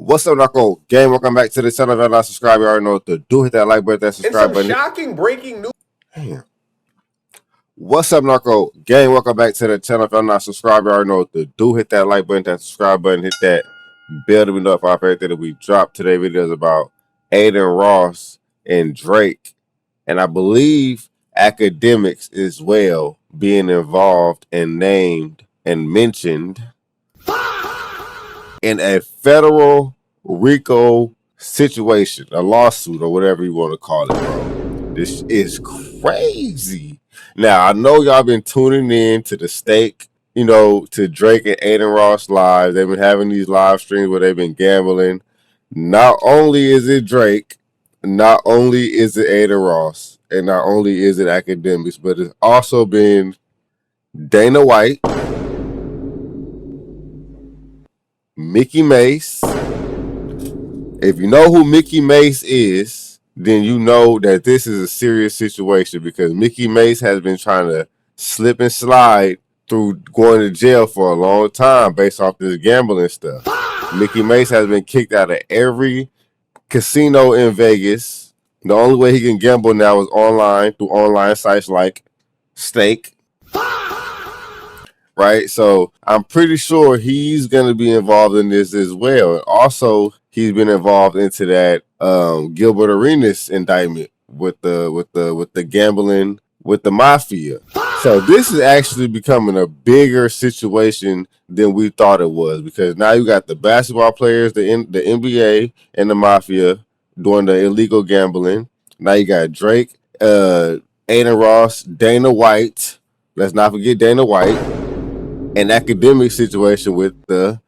What's up, Narko? Gang, welcome back to the channel. If you're not subscribed, you already know what to do. Hit that like button, that subscribe button. Shocking breaking news. Damn. What's up, Narko? Gang, welcome back to the channel. If you're not subscribed, you already know what to do. Hit that like button, that subscribe button, hit that bell to be notified for everything that we drop. Today's video is about Adin Ross and Drake. And I believe academics as well being involved and named and mentioned in a federal RICO situation, a lawsuit or whatever you want to call it, bro. This is crazy. Now, I know y'all been tuning in to the stake, to Drake and Adin Ross live. They've been having these live streams where they've been gambling. Not only is it Drake, not only is it Adin Ross, and not only is it academics, but it's also been Dana White, Mickey Mace. If you know who Mickey Mace is, then you know that this is a serious situation because Mickey Mace has been trying to slip and slide through going to jail for a long time based off this gambling stuff. Mickey Mace has been kicked out of every casino in Vegas. The only way he can gamble now is online through online sites like Stake. Right, so I'm pretty sure he's going to be involved in this as well. And also, he's been involved into that Gilbert Arenas indictment with the gambling with the mafia. So this is actually becoming a bigger situation than we thought it was because now you got the basketball players, the NBA, and the mafia doing the illegal gambling. Now you got Drake, Adin Ross, Dana White. Let's not forget Dana White. An academic situation with the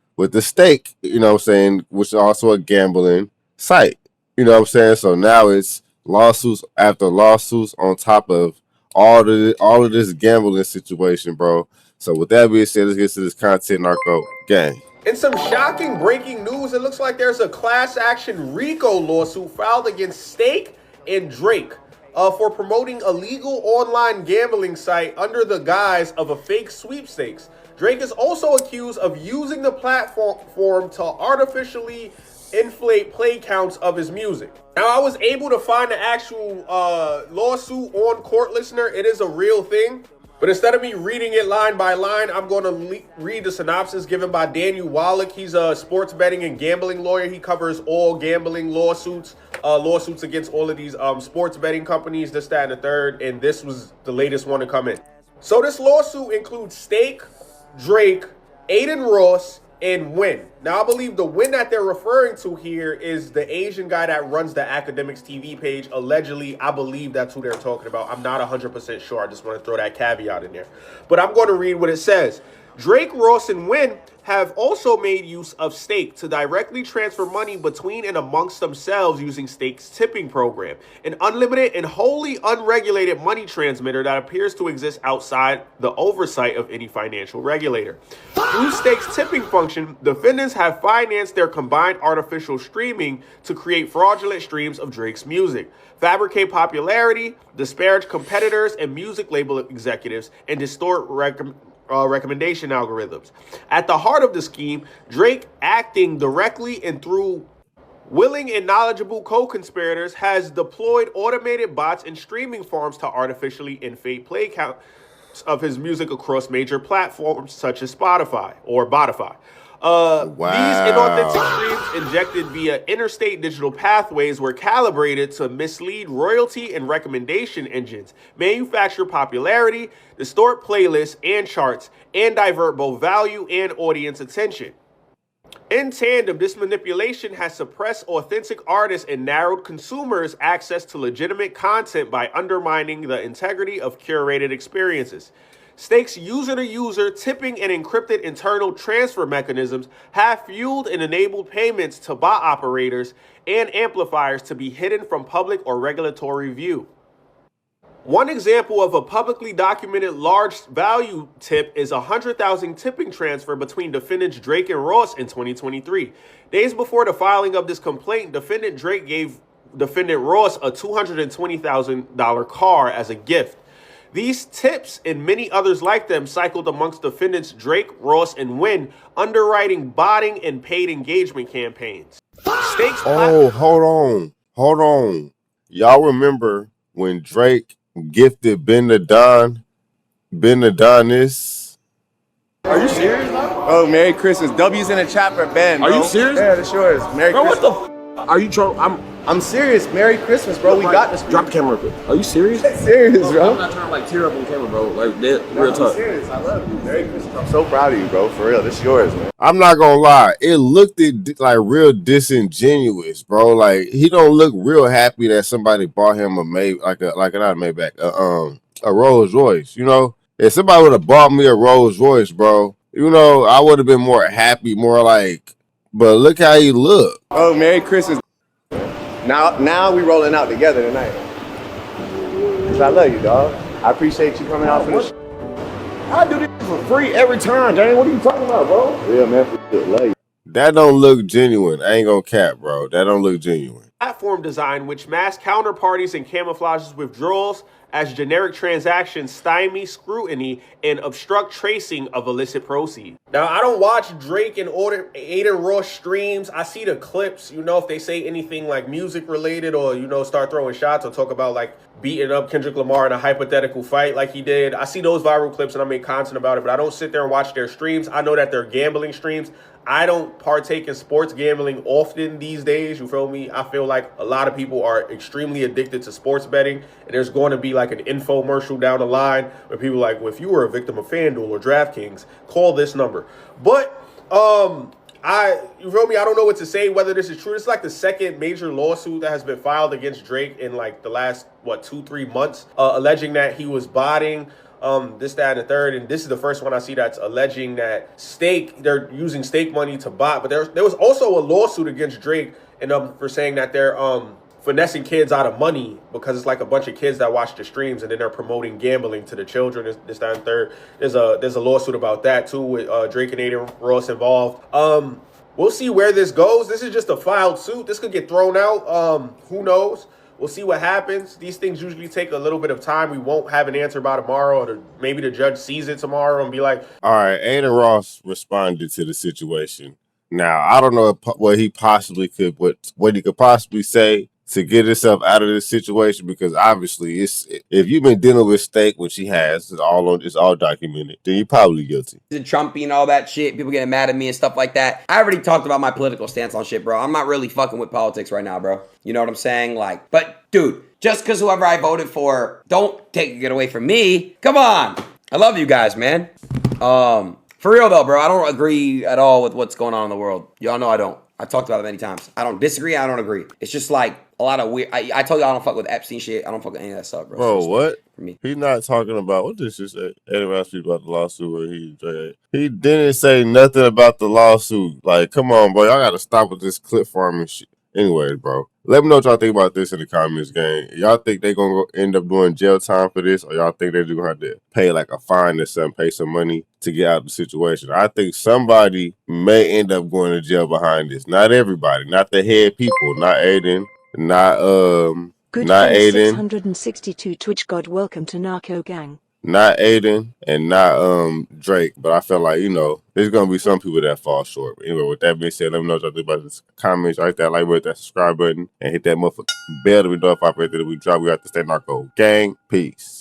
stake, which is also a gambling site. So now it's lawsuits after lawsuits on top of all of this gambling situation, bro. So with that being said, let's get to this content, Narco Gang. In some shocking breaking news, it looks like there's a class action RICO lawsuit filed against Stake and Drake for promoting a legal online gambling site under the guise of a fake sweepstakes. Drake is also accused of using the platform to artificially inflate play counts of his music. Now, I was able to find the actual lawsuit on Court Listener. It is a real thing. But instead of me reading it line by line, I'm going to read the synopsis given by Daniel Wallach. He's a sports betting and gambling lawyer. He covers all gambling lawsuits, against all of these sports betting companies, this, that, and the third. And this was the latest one to come in. So this lawsuit includes Stake, Drake, Adin Ross, and Win. Now, I believe the Win that they're referring to here is the Asian guy that runs the Academics TV page. Allegedly, I believe that's who they're talking about. I'm not 100% sure. I just want to throw that caveat in there. But I'm going to read what it says. Drake, Ross, and Win have also made use of Stake to directly transfer money between and amongst themselves using Stake's tipping program, an unlimited and wholly unregulated money transmitter that appears to exist outside the oversight of any financial regulator. Through Stake's tipping function, defendants have financed their combined artificial streaming to create fraudulent streams of Drake's music, fabricate popularity, disparage competitors and music label executives, and distort recommendation algorithms. At the heart of the scheme, Drake, acting directly and through willing and knowledgeable co-conspirators, has deployed automated bots and streaming farms to artificially inflate play counts of his music across major platforms such as Spotify or Botify. These inauthentic streams injected via interstate digital pathways were calibrated to mislead royalty and recommendation engines, manufacture popularity, distort playlists and charts, and divert both value and audience attention. In tandem, this manipulation has suppressed authentic artists and narrowed consumers' access to legitimate content by undermining the integrity of curated experiences. Stake's user-to-user tipping and encrypted internal transfer mechanisms have fueled and enabled payments to bot operators and amplifiers to be hidden from public or regulatory view. One example of a publicly documented large value tip is a 100,000 tipping transfer between defendants Drake and Ross in 2023. Days before the filing of this complaint, defendant Drake gave defendant Ross a $220,000 car as a gift. These tips and many others like them cycled amongst defendants Drake, Ross, and Wynn, underwriting botting and paid engagement campaigns. Oh, hold on. Y'all remember when Drake gifted Ben the Donis? Are you serious, bro? Oh, Merry Christmas. W's in the chat for Ben, bro. Are you serious? Yeah, that's yours. Merry Bro, Christmas. what the are you trolling? I'm serious. Merry Christmas, bro. We got this. Drop the camera real quick. Are you serious? Serious, bro. I'm not trying to like tear up on camera, bro. Like that, real I'm talk. serious. I love you. Merry Christmas. I'm so proud of you, bro. For real. This is yours, man. I'm not gonna lie, it looked like real disingenuous, bro. Like he don't look real happy that somebody bought him a not a Maybach, a Rolls Royce. You know, if somebody would have bought me a Rolls Royce, bro, you know, I would have been more happy, more like. But look how he look. Oh, Merry Christmas. Now we rolling out together tonight. Cause I love you, dog. I appreciate you coming out for this. I do this for free every time, Dang. What are you talking about, bro? Yeah, man. For real. Love you. That don't look genuine. I ain't gonna cap, bro. That don't look genuine. Platform design, which masks counterparties and camouflages withdrawals as generic transactions, stymie scrutiny, and obstruct tracing of illicit proceeds. Now, I don't watch Drake and Adin Ross streams. I see the clips, you know, if they say anything like music related or, you know, start throwing shots or talk about like beating up Kendrick Lamar in a hypothetical fight like he did. I see those viral clips and I make content about it, but I don't sit there and watch their streams. I know that they're gambling streams. I don't partake in sports gambling often these days, you feel me? I feel like a lot of people are extremely addicted to sports betting, and there's going to be like an infomercial down the line where people are like, well, if you were a victim of FanDuel or DraftKings, call this number. But you feel me? I don't know what to say, whether this is true. It's like the second major lawsuit that has been filed against Drake in like the last, 2-3 months, alleging that he was botting this, that, and the third. And this is the first one I see that's alleging that they're using stake money to bot. But there was also a lawsuit against Drake and for saying that they're finessing kids out of money because it's like a bunch of kids that watch the streams and then they're promoting gambling to the children, this, that, and third. There's a lawsuit about that too with Drake and Adin Ross involved. We'll see where this goes. This is just a filed suit. This could get thrown out. Who knows? We'll see what happens. These things usually take a little bit of time. We won't have an answer by tomorrow, or maybe the judge sees it tomorrow and be like, all right, Adin Ross responded to the situation. Now, I don't know what he could possibly say to get himself out of this situation, because obviously if you've been dealing with Stake, which he has, it's all documented, then you're probably guilty. Trumpy and all that shit, people getting mad at me and stuff like that. I already talked about my political stance on shit, bro. I'm not really fucking with politics right now, bro. You know what I'm saying? Like, but dude, just because whoever I voted for, don't take it away from me. Come on. I love you guys, man. For real though, bro, I don't agree at all with what's going on in the world. Y'all know I don't. I've talked about it many times. I don't disagree. I don't agree. It's just like a lot of weird. I told you I don't fuck with Epstein shit. I don't fuck with any of that stuff, bro. Bro, what? For me. He's not talking about what this is. Anyone asked me about the lawsuit where he didn't say nothing about the lawsuit. Like, come on, bro, y'all gotta stop with this clip farming shit. Anyway, bro, let me know what y'all think about this in the comments, gang. Y'all think they gonna end up doing jail time for this, or y'all think they're gonna have to pay like a fine or something, pay some money to get out of the situation? I think somebody may end up going to jail behind this. Not everybody, not the head people, not Adin, not Good not Adin, 662 Twitch God, welcome to Narko Gang. not Adin, and not Drake. But I feel like, you know, there's gonna be some people that fall short. But anyway, with that being said, let me know what y'all think about this. Comments, hit that like button, that subscribe button, and hit that motherfucking bell to be notified right there that we drop. We got to stay Narco Gang. Peace.